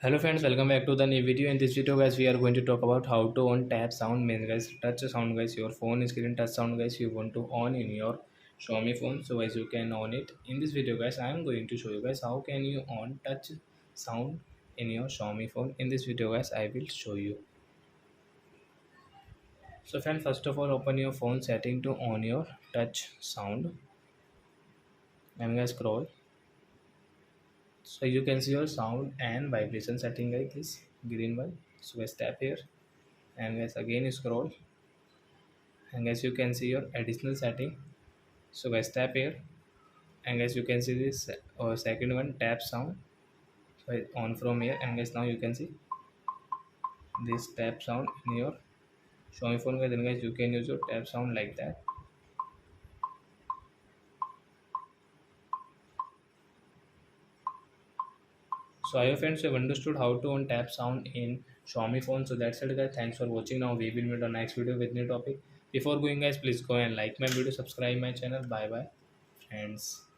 Hello friends, welcome back to the new video. In this video guys, we are going to talk about how to on tap sound means guys, touch sound guys, your phone screen touch sound guys, you want to on in your Xiaomi phone. So guys, you can on it. In this video guys, I am going to show you guys how can you on touch sound in your Xiaomi phone. In this video guys, I will show you. So friend, first of all, open your phone setting to on your touch sound and guys scroll. So you can see your sound and vibration setting like this green one. So guys tap here and guys again scroll and guys you can see your additional setting. So guys tap here and guys you can see this second one tap sound. So on from here and guys now you can see this tap sound in your Xiaomi phone guys. Then guys you can use your tap sound like that. So I hope friends you have understood how to on tap sound in Xiaomi phone. So that's it guys. Thanks for watching. Now we will meet on next video with new topic. Before going guys, please go and like my video, subscribe my channel. Bye bye friends.